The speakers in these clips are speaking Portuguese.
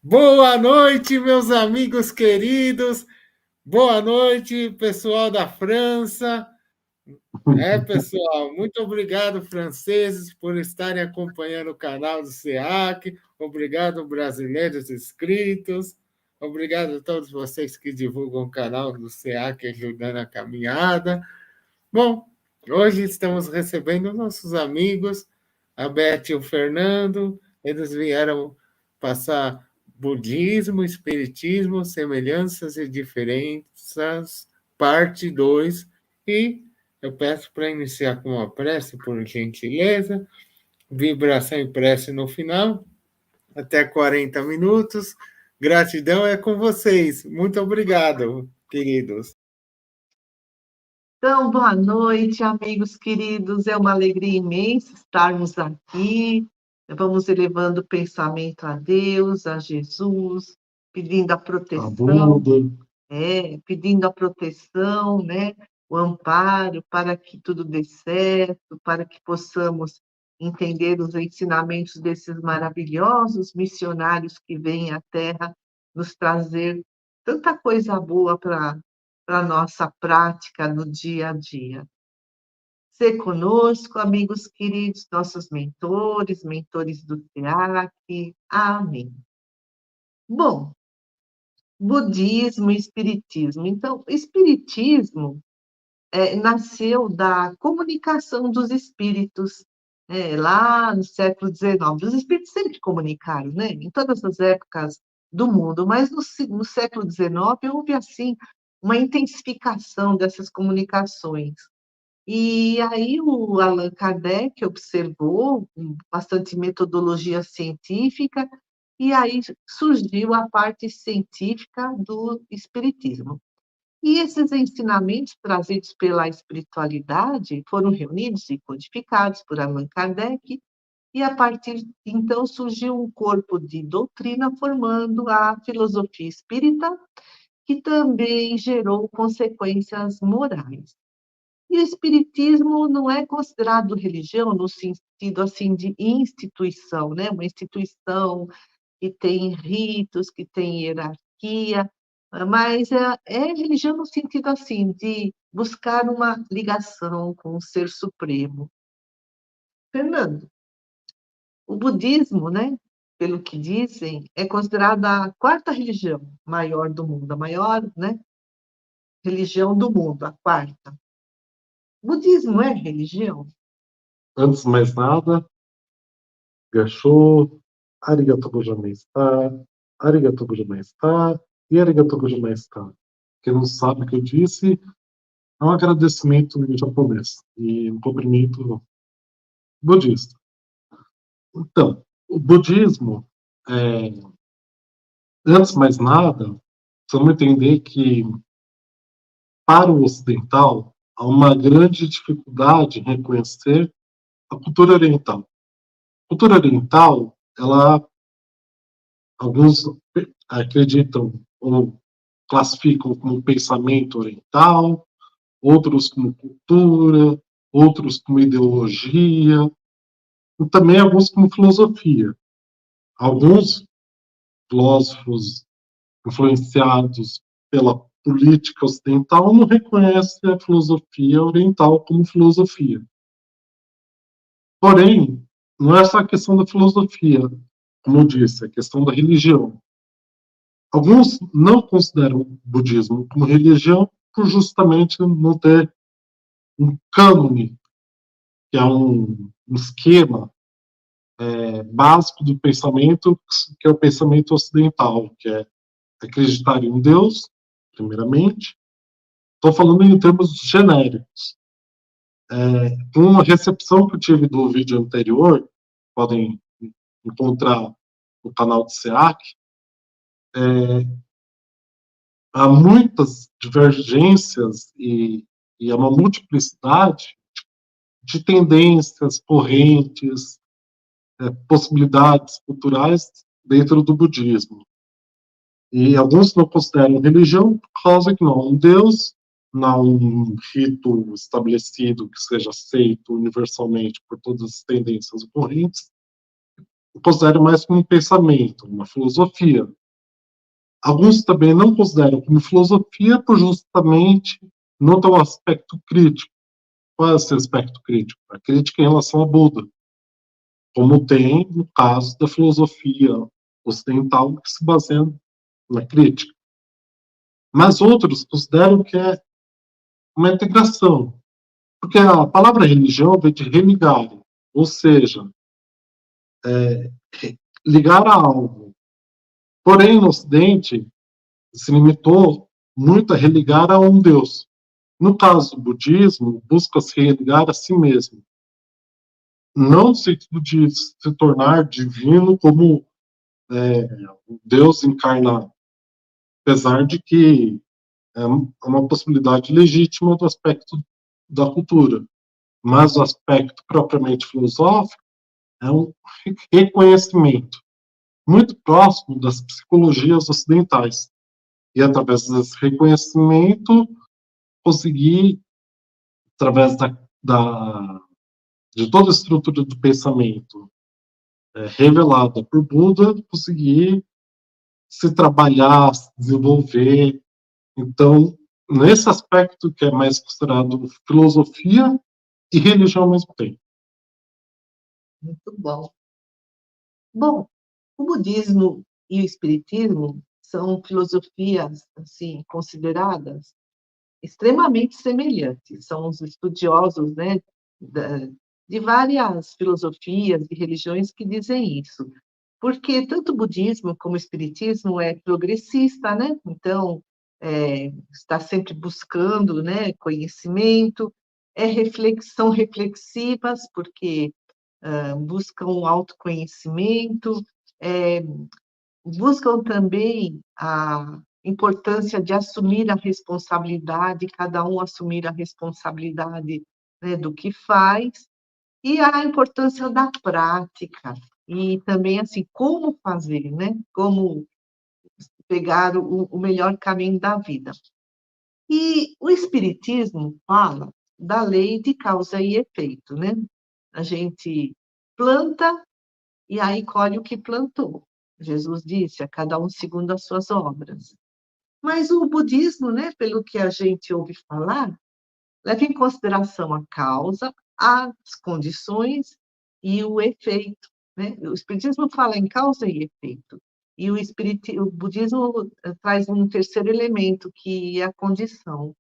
Boa noite, meus amigos queridos. Boa noite, pessoal da França. Pessoal, muito obrigado, franceses, por estarem acompanhando o canal do SEAC. Obrigado, brasileiros inscritos. Obrigado a todos vocês que divulgam o canal do SEAC, ajudando a caminhada. Bom, hoje estamos recebendo nossos amigos, a Beth e o Fernando. Eles vieram passar budismo, espiritismo, semelhanças e diferenças, parte 2. E eu peço para iniciar com uma prece, por gentileza, vibração e prece no final, até 40 minutos. Gratidão é com vocês. Muito obrigado, queridos. Então, boa noite, amigos queridos. É uma alegria imensa estarmos aqui. Vamos elevando o pensamento a Deus, a Jesus, pedindo a proteção, pedindo a proteção, né? O amparo para que tudo dê certo, para que possamos entender os ensinamentos desses maravilhosos missionários que vêm à Terra nos trazer tanta coisa boa para a nossa prática no dia a dia. Ser conosco, amigos queridos, nossos mentores do SEAC. Amém. Bom, budismo e espiritismo. Então, o espiritismo nasceu da comunicação dos espíritos, lá no século XIX. Os espíritos sempre comunicaram, né? Em todas as épocas do mundo, mas no século XIX houve, assim, uma intensificação dessas comunicações. E aí o Allan Kardec observou com bastante metodologia científica, e aí surgiu a parte científica do espiritismo. E esses ensinamentos trazidos pela espiritualidade foram reunidos e codificados por Allan Kardec, e a partir de então surgiu um corpo de doutrina formando a filosofia espírita, que também gerou consequências morais. E o espiritismo não é considerado religião no sentido assim de instituição, né? Uma instituição que tem ritos, que tem hierarquia, mas é religião no sentido assim de buscar uma ligação com o Ser Supremo. Fernando, o budismo, né? Pelo que dizem, é considerada a quarta religião maior do mundo, a maior, né? Religião do mundo, a quarta. Budismo é religião? Antes de mais nada, Gachô, Arigato gozaimashita, Arigato gozaimashita e Arigato gozaimashita. Quem não sabe o que eu disse, é um agradecimento em japonês e um cumprimento budista. Então, o budismo, antes de mais nada, precisamos entender que, para o ocidental, há uma grande dificuldade em reconhecer a cultura oriental. A cultura oriental, alguns acreditam ou classificam como pensamento oriental, outros como cultura, outros como ideologia, e também alguns como filosofia. Alguns filósofos influenciados pela política ocidental não reconhecem a filosofia oriental como filosofia. Porém, não é só a questão da filosofia, como eu disse, é a questão da religião. Alguns não consideram o budismo como religião por justamente não ter um cânone, que é um esquema básico do pensamento, que é o pensamento ocidental, que é acreditar em um Deus, primeiramente. Estou falando em termos genéricos. Com uma recepção que eu tive do vídeo anterior, podem encontrar no canal do SEAC, há muitas divergências e há uma multiplicidade de tendências, correntes, possibilidades culturais dentro do budismo. E alguns não consideram religião por causa que não há um Deus, não há um rito estabelecido que seja aceito universalmente por todas as tendências e correntes. consideram mais como um pensamento, uma filosofia. Alguns também não consideram como filosofia por justamente não ter um aspecto crítico. Qual é esse aspecto crítico? A crítica em relação a Buda, como tem no caso da filosofia ocidental que se baseia na crítica. Mas outros consideram que é uma integração, porque a palavra religião vem de religare, ou seja, ligar a algo. Porém, no Ocidente, se limitou muito a religar a um Deus. No caso do budismo, busca se religar a si mesmo. Não no sentido de se tornar divino como Deus encarnado, apesar de que é uma possibilidade legítima do aspecto da cultura. Mas o aspecto propriamente filosófico é um reconhecimento muito próximo das psicologias ocidentais. E através desse reconhecimento, conseguir, através de toda a estrutura do pensamento revelada por Buda, conseguir se trabalhar, se desenvolver. Então, nesse aspecto que é mais considerado filosofia e religião ao mesmo tempo. Muito bom. Bom, o budismo e o espiritismo são filosofias assim consideradas extremamente semelhantes. São os estudiosos, né, de várias filosofias e religiões que dizem isso. Porque tanto o budismo como o espiritismo é progressista, né? Então, está sempre buscando, né, conhecimento, são reflexivas, porque buscam o autoconhecimento, buscam também a importância de assumir a responsabilidade, cada um assumir a responsabilidade, né, do que faz, e a importância da prática, e também, assim, como fazer, né, como pegar o melhor caminho da vida. E o espiritismo fala da lei de causa e efeito, né? A gente planta e aí colhe o que plantou. Jesus disse, a cada um segundo as suas obras. Mas o budismo, né, pelo que a gente ouve falar, leva em consideração a causa, as condições e o efeito, né? O espiritismo fala em causa e efeito. E o budismo traz um terceiro elemento, que é a condição.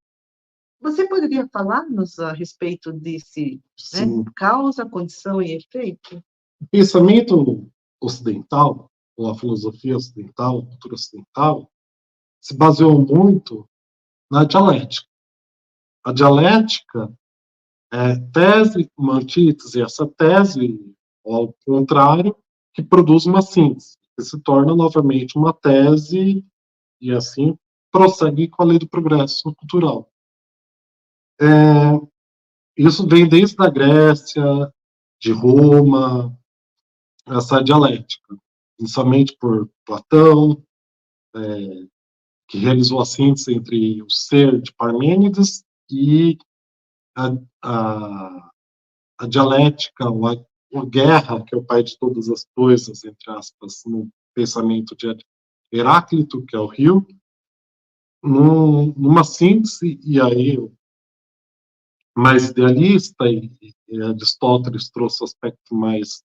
Você poderia falar-nos a respeito desse, né, causa, condição e efeito? O pensamento ocidental, ou a filosofia ocidental, a cultura ocidental, se baseou muito na dialética. A dialética é tese, uma antítese, essa tese, ao contrário, que produz uma síntese, que se torna novamente uma tese e assim prossegue com a lei do progresso cultural. Isso vem desde a Grécia, de Roma, essa dialética, inicialmente por Platão, que realizou a síntese entre o ser de Parmênides e a, a, a dialética, ou a guerra, que é o pai de todas as coisas, entre aspas, no pensamento de Heráclito, que é o Rio, numa síntese, e aí mais idealista, e Aristóteles trouxe o aspecto mais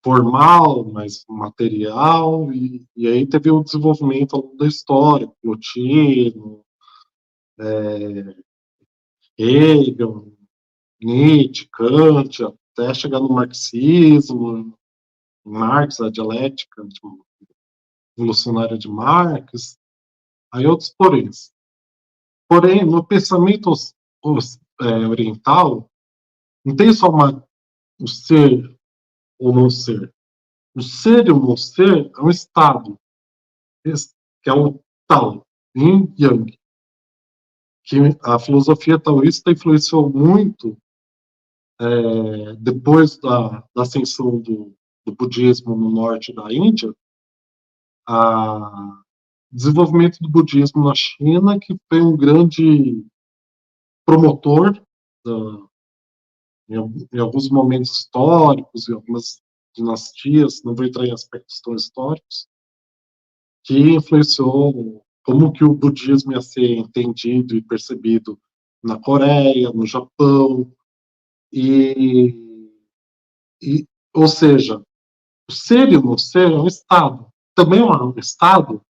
formal, mais material, e aí teve o desenvolvimento ao longo da história, Plotino, Hegel, Nietzsche, Kant, até chegar no marxismo, Marx, a dialética revolucionária de Marx, aí outros poréns. Porém, no pensamento oriental, não tem só o ser ou não ser. O ser e o não ser é um estado, que é o Tao, Yin Yang, que a filosofia taoísta influenciou muito depois da ascensão do budismo no norte da Índia, a desenvolvimento do budismo na China, que foi um grande promotor, em alguns momentos históricos, em algumas dinastias, não vou entrar em aspectos tão históricos, que influenciou como que o budismo ia ser entendido e percebido na Coreia, no Japão, e ou seja, o ser e o não ser é um estado. Também é um estado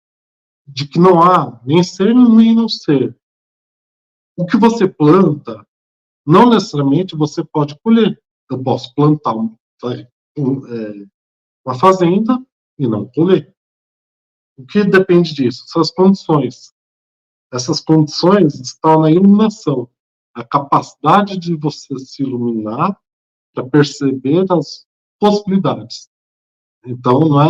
de que não há nem ser nem não ser. O que você planta, não necessariamente você pode colher. Eu posso plantar uma fazenda e não colher. O que depende disso? São as condições. Essas condições estão na iluminação. A capacidade de você se iluminar para perceber as possibilidades. Então, não é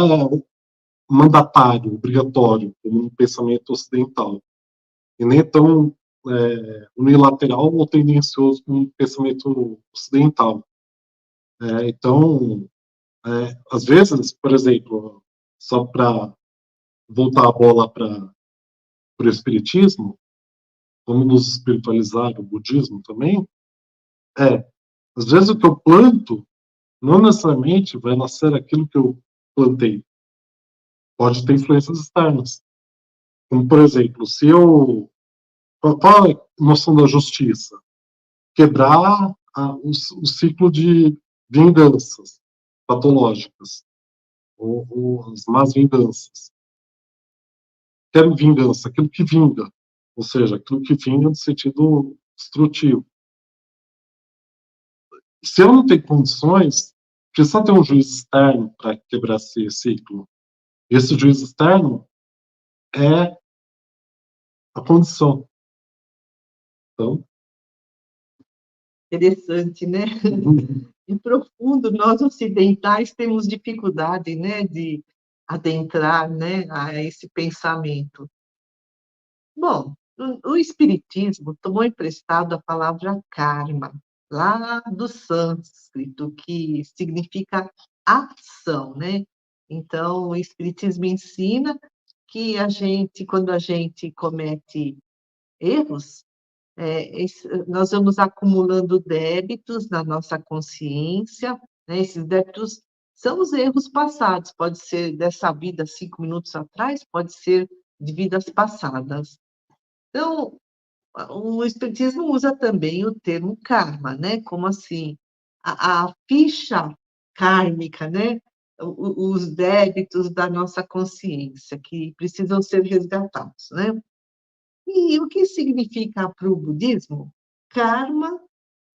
mandatário, obrigatório, como no pensamento ocidental. E nem tão unilateral ou tendencioso como no pensamento ocidental. Então, às vezes, por exemplo, só para voltar a bola para o espiritismo, vamos espiritualizar o budismo também, às vezes o que eu planto não necessariamente vai nascer aquilo que eu plantei. Pode ter influências externas. Como, por exemplo, se eu... Qual é a noção da justiça? Quebrar o ciclo de vinganças patológicas, ou as más vinganças. Quero vingança, aquilo que vinga, ou seja, aquilo que vinga no sentido destrutivo. Se eu não tenho condições, precisa ter um juiz externo para quebrar esse ciclo. Esse juiz externo é a condição. Então, Interessante, né? E profundo, nós ocidentais temos dificuldade, né, de adentrar, né, a esse pensamento. Bom, o Espiritismo tomou emprestado a palavra karma, lá do sânscrito, que significa ação, né? Então, o Espiritismo ensina que quando a gente comete erros, nós vamos acumulando débitos na nossa consciência, né? Esses débitos são os erros passados, pode ser dessa vida 5 minutos atrás, pode ser de vidas passadas. Então, o Espiritismo usa também o termo karma, né? Como assim? A ficha kármica, né? Os débitos da nossa consciência, que precisam ser resgatados, né? E o que significa para o budismo? Karma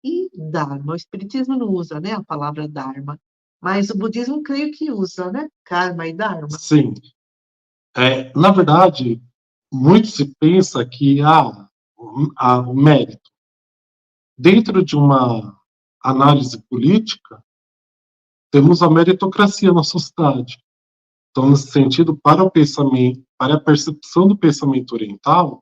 e Dharma. O Espiritismo não usa, né, a palavra Dharma, mas o budismo creio que usa, né? Karma e Dharma. sim. Na verdade, muito se pensa que há o mérito. Dentro de uma análise política, temos a meritocracia na sociedade. Então, nesse sentido, para o pensamento, para a percepção do pensamento oriental,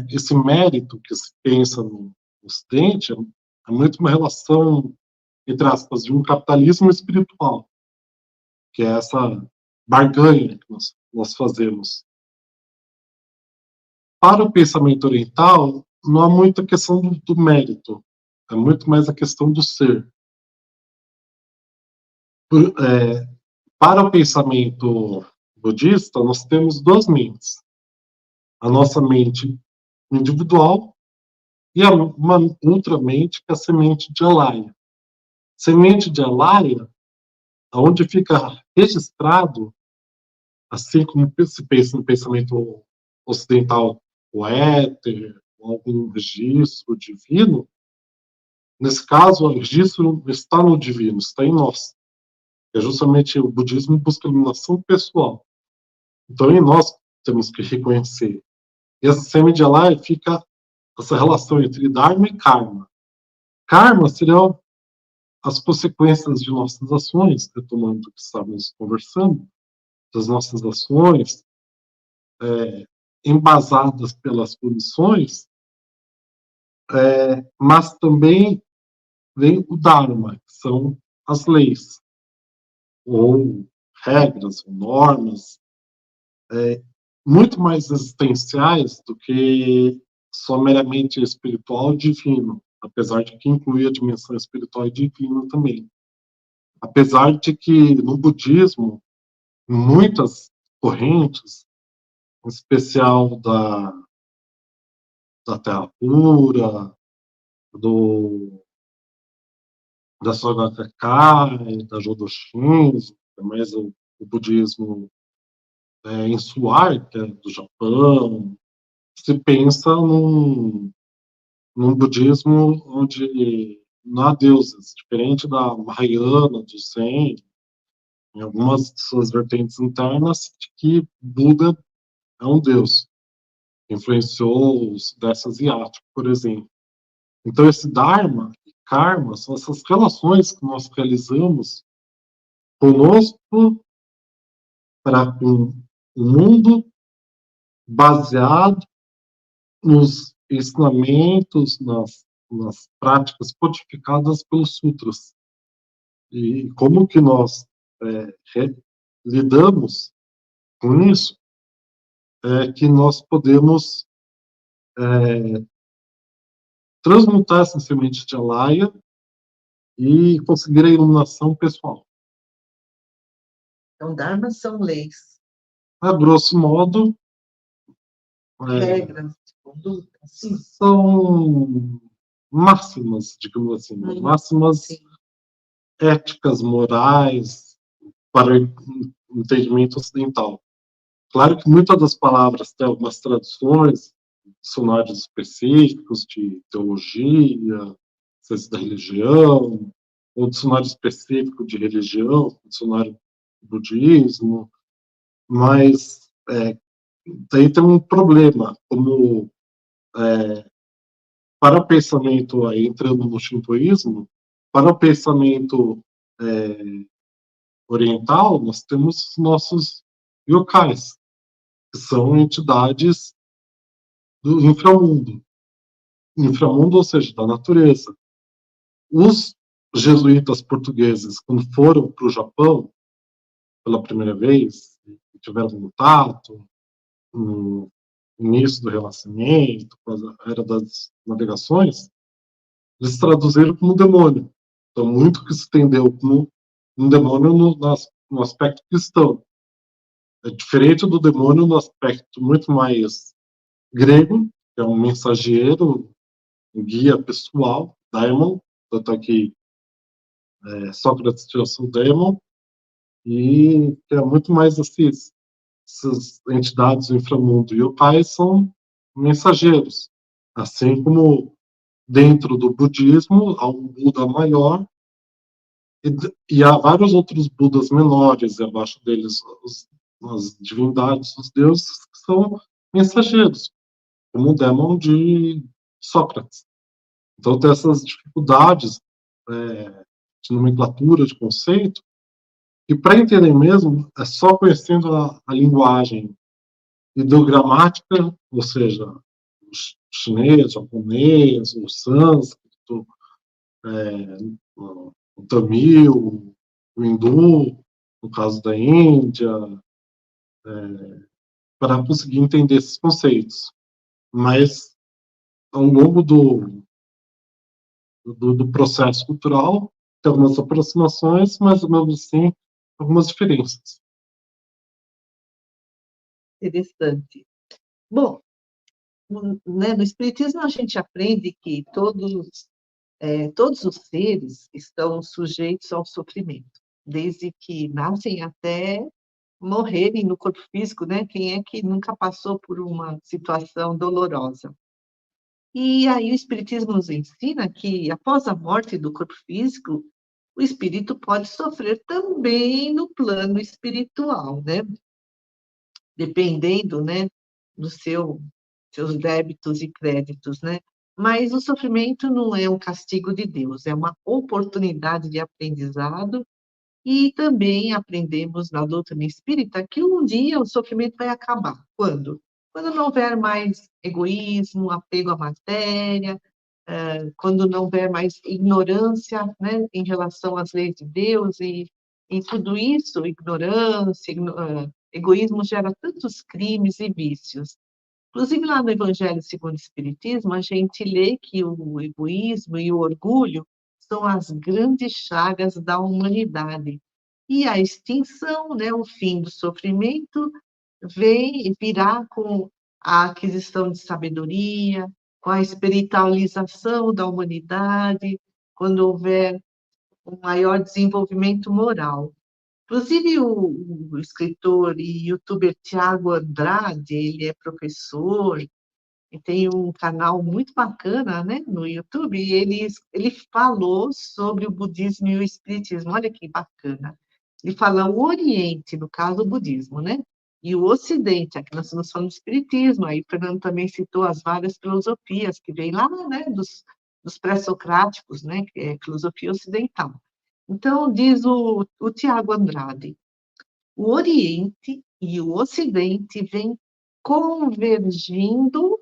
esse mérito que se pensa no Ocidente é muito uma relação, entre aspas, de um capitalismo espiritual, que é essa barganha que nós fazemos. Para o pensamento oriental, não há muita questão do mérito, é muito mais a questão do ser. Para o pensamento budista, nós temos duas mentes. A nossa mente individual e uma outra mente, que é a semente de Alaya. Semente de Alaya, onde fica registrado, assim como se pensa no pensamento ocidental, o éter, algum registro divino, nesse caso, o registro está no divino, está em nós. É justamente o budismo busca a iluminação pessoal. Então, em nós temos que reconhecer. E essa semente de Alaya fica essa relação entre Dharma e Karma. Karma seriam as consequências de nossas ações, retomando o que estávamos conversando, das nossas ações, embasadas pelas condições, mas também vem o Dharma, que são as leis, ou regras, ou normas, muito mais existenciais do que só meramente espiritual e divino, apesar de que inclui a dimensão espiritual e divina também. apesar de que no budismo, muitas correntes, em especial da Terra Pura, da Soga Gakkai, da Jodo Shinzo, que é mais o budismo insular, que é do Japão, se pensa num budismo onde não há deuses, diferente da Mahayana, do Zen, em algumas de suas vertentes internas, de que Buda é um deus. Influenciou o Sudeste Asiático, por exemplo. Então, esse Dharma e Karma são essas relações que nós realizamos conosco para com o mundo, baseado nos ensinamentos, nas práticas codificadas pelos sutras. E como que nós lidamos com isso, é que nós podemos transmutar essa semente de Alaya e conseguir a iluminação pessoal. Então, dharmas são leis. A grosso modo, Regras de conduta, sim. São máximas, digamos assim, máximas Sim. éticas, morais, para o entendimento ocidental. Claro que muitas das palavras têm algumas traduções, dicionários específicos de teologia, ciência da religião, ou dicionário específico de religião, dicionário de budismo, mas daí tem um problema, como para o pensamento, aí, entrando no shintoísmo, para o pensamento oriental, nós temos os nossos yokais, que são entidades do inframundo. Inframundo, ou seja, da natureza. Os jesuítas portugueses, quando foram para o Japão pela primeira vez, tiveram contato no início do Renascimento, a era das navegações, eles traduziram como demônio. Então, muito que se entendeu como um demônio no aspecto cristão. É diferente do demônio no aspecto muito mais grego, que é um mensageiro, um guia pessoal, daimon, tanto que Sócrates tinha o daimon, e que é muito mais assim, essas entidades do inframundo e o pai são mensageiros, assim como dentro do budismo há um Buda maior e há vários outros Budas menores, e abaixo deles as divindades, os deuses, que são mensageiros, como o Demon de Sócrates. Então tem essas dificuldades de nomenclatura, de conceito, e para entender mesmo, é só conhecendo a linguagem ideogramática, ou seja, o chinês, o japonês, o sânscrito, o tamil, o hindu, no caso da Índia, para conseguir entender esses conceitos. Mas, ao longo do processo cultural, tem algumas aproximações, mas, mesmo assim, algumas diferenças. Interessante. Bom, no Espiritismo a gente aprende que todos os seres estão sujeitos ao sofrimento, desde que nascem até morrerem no corpo físico, né? Quem é que nunca passou por uma situação dolorosa? E aí o Espiritismo nos ensina que, após a morte do corpo físico, o espírito pode sofrer também no plano espiritual, né? Dependendo, né, dos seus débitos e créditos, né? Mas o sofrimento não é um castigo de Deus, é uma oportunidade de aprendizado, e também aprendemos na doutrina espírita que um dia o sofrimento vai acabar. Quando? Quando não houver mais egoísmo, apego à matéria, quando não houver mais ignorância, né, em relação às leis de Deus, e tudo isso, ignorância, egoísmo gera tantos crimes e vícios. Inclusive, lá no Evangelho segundo o Espiritismo, a gente lê que o egoísmo e o orgulho são as grandes chagas da humanidade. E a extinção, né, o fim do sofrimento, virá com a aquisição de sabedoria, com a espiritualização da humanidade, quando houver um maior desenvolvimento moral. Inclusive, o escritor e youtuber Tiago Andrade, ele é professor, e tem um canal muito bacana, né, no YouTube, e ele falou sobre o budismo e o espiritismo. Olha que bacana. Ele fala o Oriente, no caso, o budismo, né? E o Ocidente, aqui nós estamos falando do espiritismo, aí o Fernando também citou as várias filosofias que vêm lá, né, dos pré-socráticos, né, que é filosofia ocidental. Então, diz o Tiago Andrade, o Oriente e o Ocidente vêm convergindo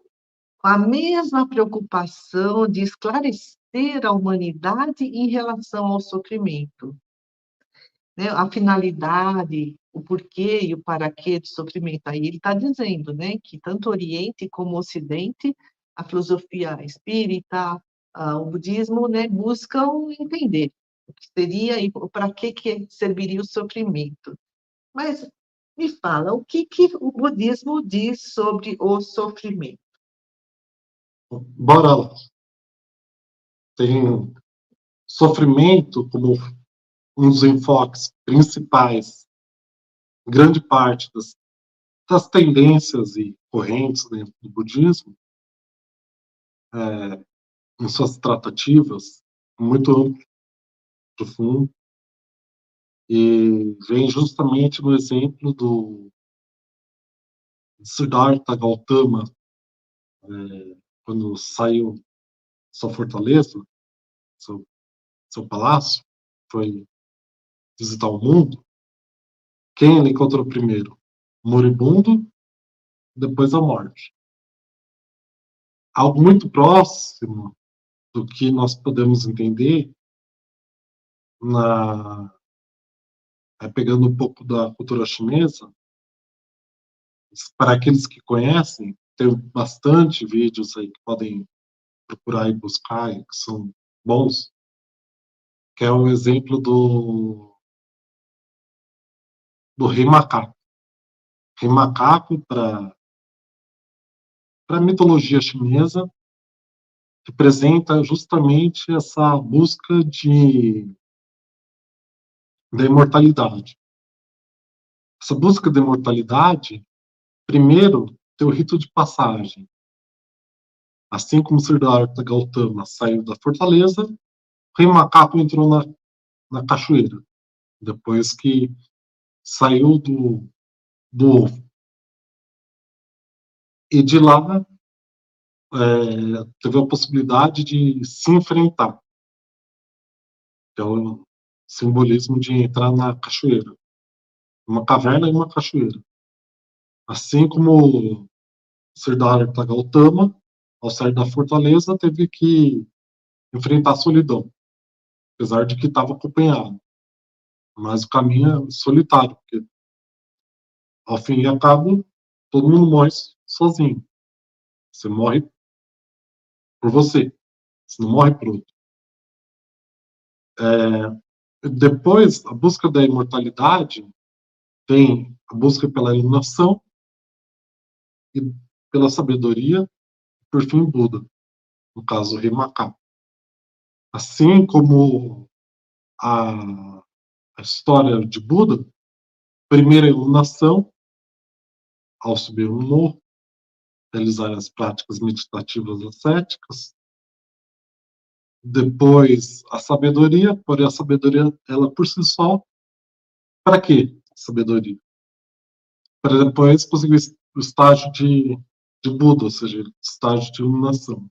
com a mesma preocupação de esclarecer a humanidade em relação ao sofrimento, né? A finalidade, o porquê e o para quê do sofrimento. Aí ele está dizendo, né, que tanto o Oriente como o Ocidente, a filosofia espírita, o budismo, né, buscam entender o que seria e para que serviria o sofrimento. Mas me fala, o que o budismo diz sobre o sofrimento? Bora lá. Tem sofrimento como um dos enfoques principais, grande parte das tendências e correntes dentro do budismo, em suas tratativas, muito amplo, profundo, e vem justamente no exemplo do Siddhartha Gautama, quando saiu sua fortaleza, seu palácio, foi visitar o mundo. Quem ele encontrou primeiro? O moribundo, depois a morte. Algo muito próximo do que nós podemos entender pegando um pouco da cultura chinesa, para aqueles que conhecem, tem bastante vídeos aí que podem procurar e buscar, que são bons, que é o exemplo do rei macaco. Rei macaco, para a mitologia chinesa, representa justamente essa busca da imortalidade. Essa busca da imortalidade, primeiro, tem o rito de passagem. Assim como Siddhartha Gautama saiu da fortaleza, o rei macaco entrou na cachoeira, depois que saiu do ovo. E de lá, teve a possibilidade de se enfrentar, que é o simbolismo de entrar na cachoeira, uma caverna e uma cachoeira. Assim como Siddhartha Gautama, ao sair da fortaleza, teve que enfrentar a solidão, apesar de que estava acompanhado. Mas o caminho é solitário, porque ao fim e ao cabo, todo mundo morre sozinho. Você morre por você, você não morre por outro. Depois, a busca da imortalidade tem a busca pela iluminação e pela sabedoria, e por fim, Buda, no caso, o rei macaco. Assim como a história de Buda, primeira iluminação, ao subir um morro, realizar as práticas meditativas ascéticas, depois a sabedoria, porém a sabedoria, ela por si só, para quê sabedoria? Para depois conseguir o estágio de Buda, ou seja, o estágio de iluminação.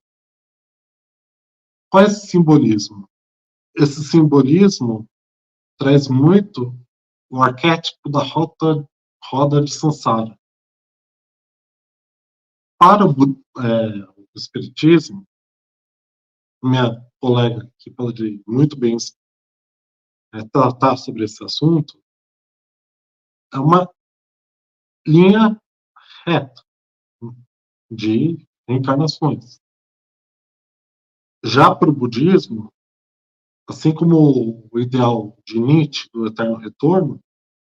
Qual é esse simbolismo? Esse simbolismo traz muito o arquétipo da roda de Sansara. Para o Espiritismo, minha colega que pode muito bem tratar sobre esse assunto, é uma linha reta de reencarnações. Já para o budismo, assim como o ideal de Nietzsche, do eterno retorno,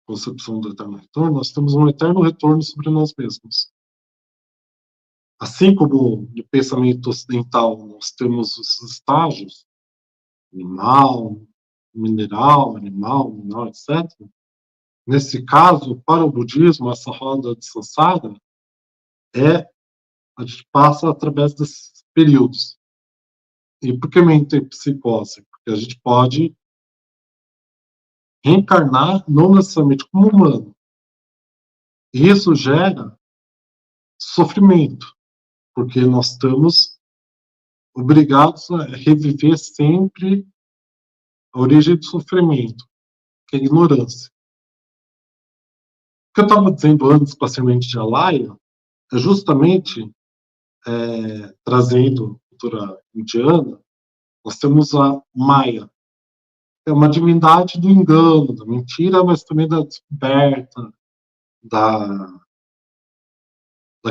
concepção do eterno retorno, nós temos um eterno retorno sobre nós mesmos. Assim como no pensamento ocidental nós temos os estágios, animal, mineral, etc. Nesse caso, para o budismo, essa roda de samsara a gente passa através desses períodos. E por que metempsicose? Porque a gente pode reencarnar não necessariamente como humano. E isso gera sofrimento, porque nós estamos obrigados a reviver sempre a origem do sofrimento, que é a ignorância. O que eu estava dizendo antes com a semente de Alaya é justamente trazendo a cultura indiana, nós temos a Maya, é uma divindade do engano, da mentira, mas também da descoberta, da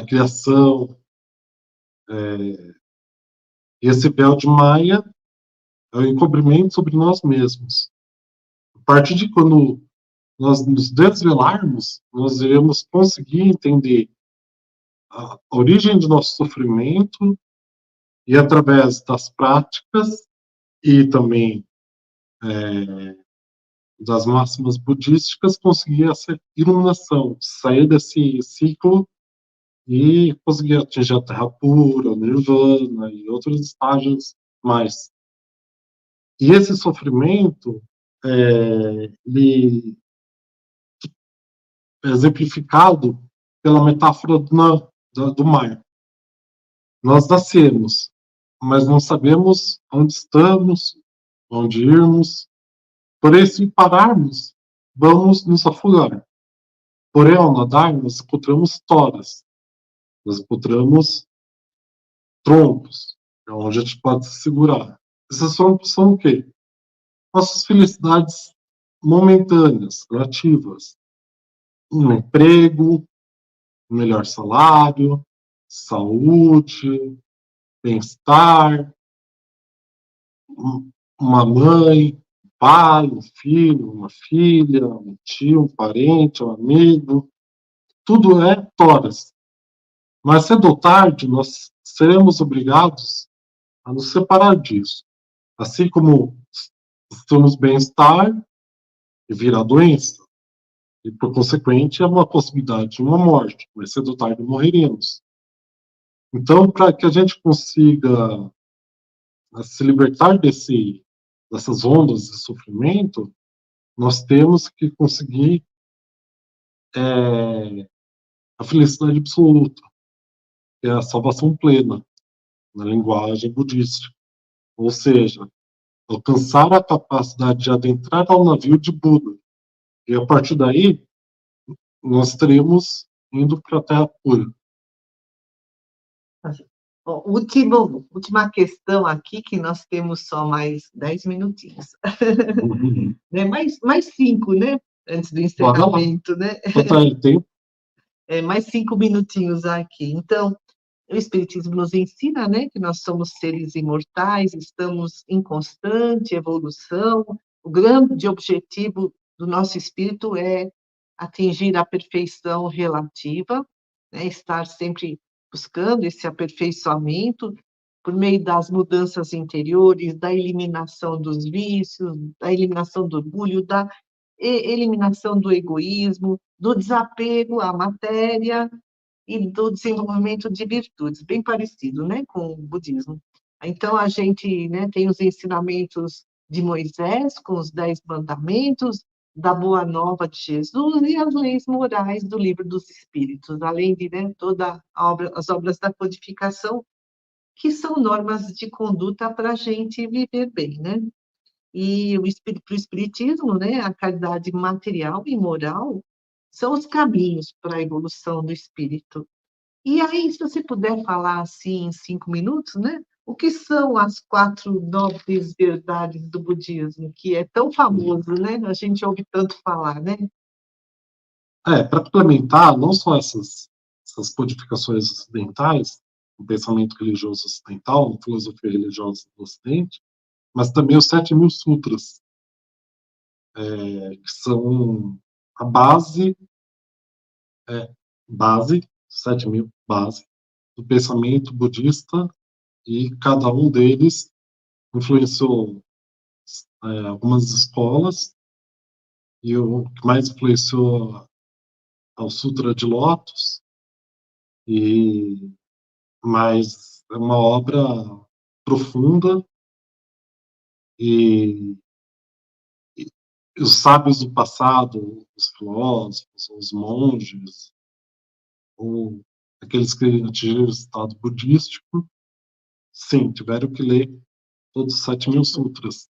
criação. E esse véu de Maya é o encobrimento sobre nós mesmos. A partir de quando nós nos desvelarmos, nós iremos conseguir entender a origem do nosso sofrimento e, através das práticas e também das máximas budísticas, conseguir essa iluminação, sair desse ciclo e conseguir atingir a terra pura, o nirvana e outros estágios mais. E esse sofrimento, ele é exemplificado pela metáfora do mar. Nós nascemos, mas não sabemos onde estamos, onde irmos. Porém, se pararmos, vamos nos afogar. Porém, ao nadar, nós encontramos toras, nós encontramos troncos, onde a gente pode se segurar. Esses troncos são o quê? Nossas felicidades momentâneas, relativas. Um emprego, um melhor salário, saúde, bem-estar, uma mãe, um pai, um filho, uma filha, um tio, um parente, um amigo. Tudo é toras. Mas cedo ou tarde nós seremos obrigados a nos separar disso. Assim como temos bem-estar e vira doença, e por consequente é uma possibilidade de uma morte, mas cedo ou tarde morreremos. Então, para que a gente consiga se libertar dessas ondas de sofrimento, nós temos que conseguir a felicidade absoluta, que é a salvação plena, na linguagem budista. Ou seja, alcançar a capacidade de adentrar ao navio de Buda. E a partir daí, nós estaremos indo para a Terra pura. Bom, última questão aqui, que nós temos só mais 10 minutinhos. Né? Mais 5, né? Antes do encerramento, né? Tempo. Mais 5 minutinhos aqui. Então, o Espiritismo nos ensina, né, que nós somos seres imortais, estamos em constante evolução. O grande objetivo do nosso espírito é atingir a perfeição relativa, né, estar sempre buscando esse aperfeiçoamento por meio das mudanças interiores, da eliminação dos vícios, da eliminação do orgulho, da eliminação do egoísmo, do desapego à matéria e do desenvolvimento de virtudes, bem parecido, né, com o budismo. Então, a gente, né, tem os ensinamentos de Moisés, com os 10 mandamentos, da Boa Nova de Jesus e as leis morais do Livro dos Espíritos, além de, né, todas as obras da codificação, que são normas de conduta para a gente viver bem, né? E para o Espiritismo, né, a caridade material e moral são os caminhos para a evolução do espírito. E aí, se você puder falar assim em 5 minutos, né? O que são as 4 nobres verdades do budismo, que é tão famoso, né? A gente ouve tanto falar, né? Para complementar, não só essas codificações ocidentais, o pensamento religioso ocidental, a filosofia religiosa do Ocidente, mas também os 7.000 sutras, que são a base, 7.000 base do pensamento budista, e cada um deles influenciou algumas escolas, e o que mais influenciou é o Sutra de Lótus, mas é uma obra profunda, e os sábios do passado, os filósofos, os monges, ou aqueles que atingiram o estado budístico, sim, tiveram que ler todos os 7.000 sutras.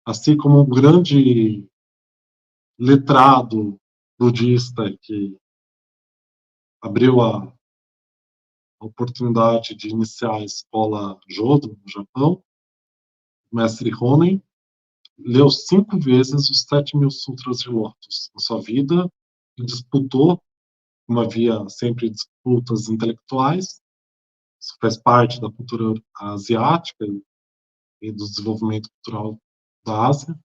Assim como um grande letrado budista que abriu a oportunidade de iniciar a escola Jodo, no Japão, o mestre Honen, leu 5 vezes os 7.000 sutras de Lotus na sua vida, e disputou, como havia sempre disputas intelectuais, isso faz parte da cultura asiática e do desenvolvimento cultural da Ásia,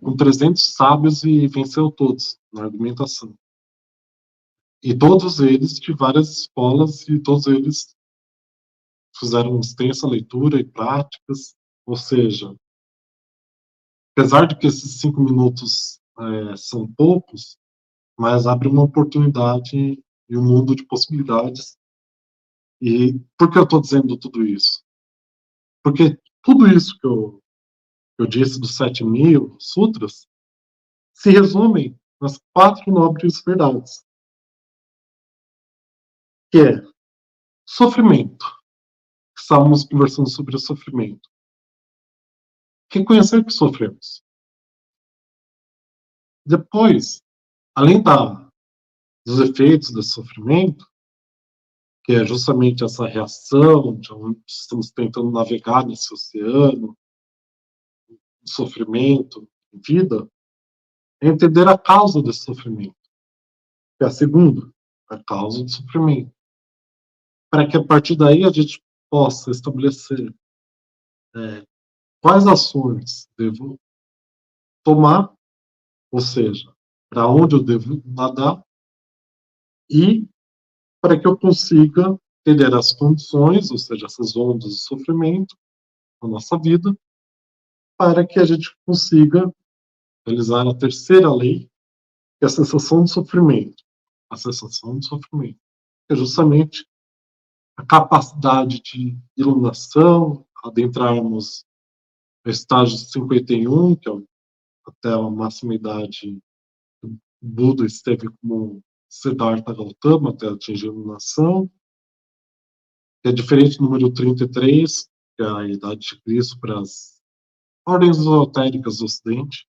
com 300 sábios, e venceu todos na argumentação. E todos eles de várias escolas, e todos eles fizeram extensa leitura e práticas, ou seja, apesar de que esses 5 minutos são poucos, mas abre uma oportunidade e um mundo de possibilidades. E por que eu estou dizendo tudo isso? Porque tudo isso que eu disse dos 7.000 sutras se resume nas 4 nobres verdades, que é sofrimento. Estávamos conversando sobre o sofrimento. Reconhecer que sofremos. Depois, além dos efeitos desse sofrimento, que é justamente essa reação de onde estamos tentando navegar nesse oceano de sofrimento, de vida, é entender a causa desse sofrimento, que é a segunda, a causa do sofrimento, para que a partir daí a gente possa estabelecer quais ações devo tomar, ou seja, para onde eu devo nadar, e para que eu consiga entender as condições, ou seja, essas ondas de sofrimento na nossa vida, para que a gente consiga realizar a terceira lei, que é a cessação de sofrimento. A cessação de sofrimento é justamente a capacidade de iluminação, adentrarmos no estágio 51, que é até a máxima idade que o Buda esteve como Siddhartha Gautama, até atingir a iluminação, que é diferente do número 33, que é a idade de Cristo para as ordens esotéricas do Ocidente,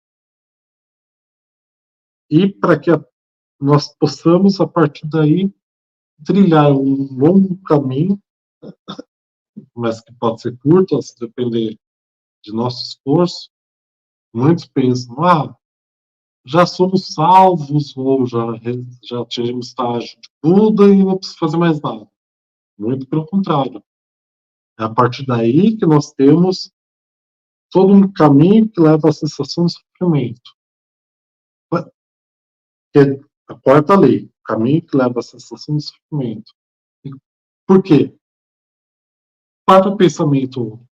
e para que nós possamos, a partir daí, trilhar um longo caminho, mas que pode ser curto, a se depender de nosso esforço. Muitos pensam, já somos salvos, ou já atingimos estágio de Buda e não preciso fazer mais nada. Muito pelo contrário. É a partir daí que nós temos todo um caminho que leva à cessação do sofrimento. Que é a quarta lei, o caminho que leva à cessação do sofrimento. Por quê? Para o pensamento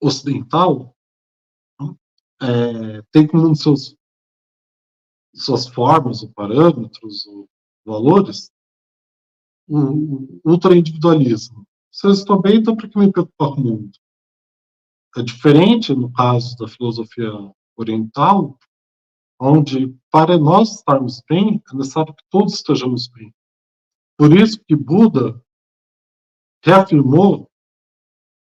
ocidental, tem como um dos suas formas, ou parâmetros, ou valores, o ultra-individualismo. Se eu estou bem, então por que me preocupar com o mundo? É diferente no caso da filosofia oriental, onde para nós estarmos bem, é necessário que todos estejamos bem. Por isso que Buda reafirmou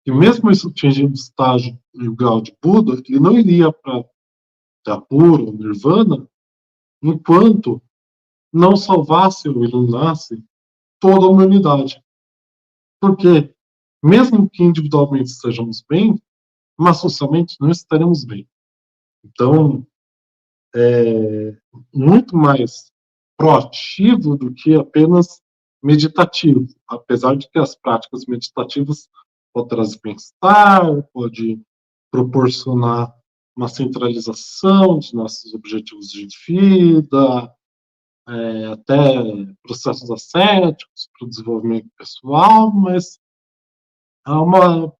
que mesmo isso atingindo o estágio e o grau de Buda, ele não iria para pura ou Nirvana, enquanto não salvasse ou iluminasse toda a humanidade. Porque, mesmo que individualmente estejamos bem, mas socialmente não estaremos bem. Então, é muito mais proativo do que apenas meditativo, apesar de que as práticas meditativas podem trazer bem-estar, pode proporcionar uma centralização dos nossos objetivos de vida, até processos ascéticos para o desenvolvimento pessoal, mas há uma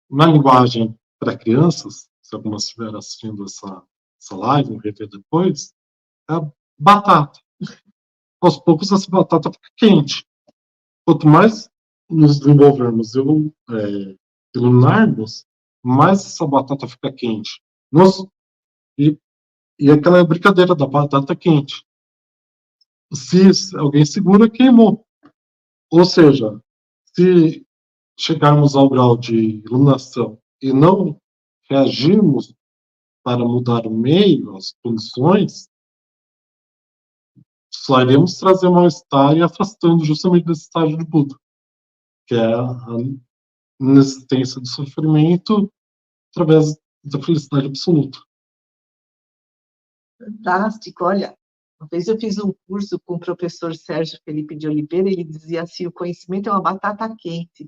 linguagem para crianças, se algumas estiverem assistindo essa live, vão rever depois, é a batata. Aos poucos essa batata fica quente. Quanto mais nos desenvolvermos iluminarmos, mais essa batata fica quente. E aquela brincadeira da batata quente. Se alguém segura, queimou. Ou seja, se chegarmos ao grau de iluminação e não reagirmos para mudar o meio, as condições, só iremos trazer mal-estar e afastando justamente desse estágio de Buda, que é a inexistência do sofrimento através da felicidade absoluta. Fantástico, olha, uma vez eu fiz um curso com o professor Sérgio Felipe de Oliveira, ele dizia assim, o conhecimento é uma batata quente.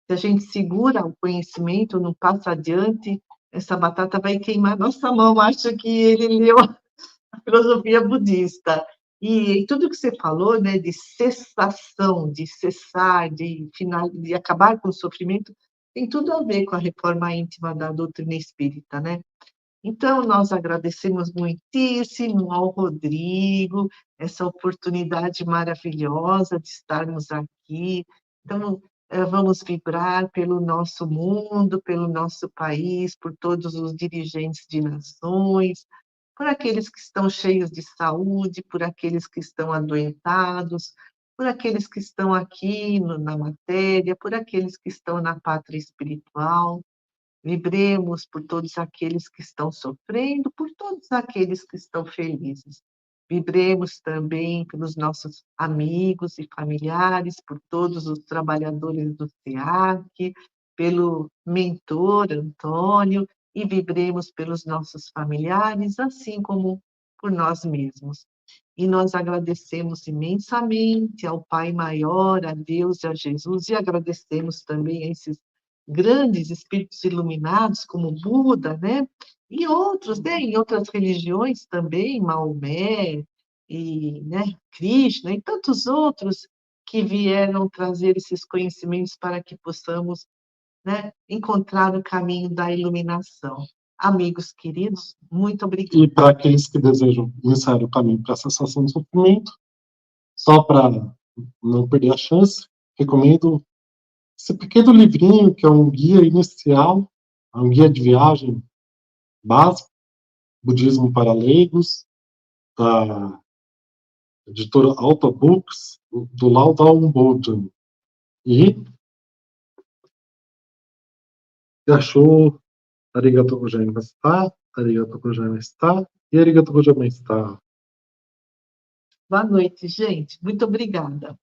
Se a gente segura o conhecimento, não passa adiante, essa batata vai queimar nossa mão. Acho que ele leu a filosofia budista. E tudo que você falou, né, de cessação, de cessar, de acabar com o sofrimento, tem tudo a ver com a reforma íntima da doutrina espírita, né? Então, nós agradecemos muitíssimo ao Rodrigo, essa oportunidade maravilhosa de estarmos aqui. Então, vamos vibrar pelo nosso mundo, pelo nosso país, por todos os dirigentes de nações, por aqueles que estão cheios de saúde, por aqueles que estão adoentados, por aqueles que estão aqui na matéria, por aqueles que estão na pátria espiritual. Vibremos por todos aqueles que estão sofrendo, por todos aqueles que estão felizes. Vibremos também pelos nossos amigos e familiares, por todos os trabalhadores do SEAC, pelo mentor Antônio, e vibremos pelos nossos familiares, assim como por nós mesmos. E nós agradecemos imensamente ao Pai Maior, a Deus e a Jesus, e agradecemos também a esses grandes espíritos iluminados, como Buda, né? E outros, né? Em outras religiões também, Maomé, e, né? Krishna, e tantos outros que vieram trazer esses conhecimentos para que possamos, né, encontrar o caminho da iluminação. Amigos queridos, muito obrigada. E para aqueles que desejam iniciar o caminho para a cessação do sofrimento, só para não perder a chance, recomendo esse pequeno livrinho, que é um guia inicial, um guia de viagem básico, Budismo para Leigos, da editora Alta Books, do Lao Dao Bodhan. E achou Arigato gozaimashita, Arigato gozaimashita e Arigato gozaimashita. Boa noite, gente. Muito obrigada.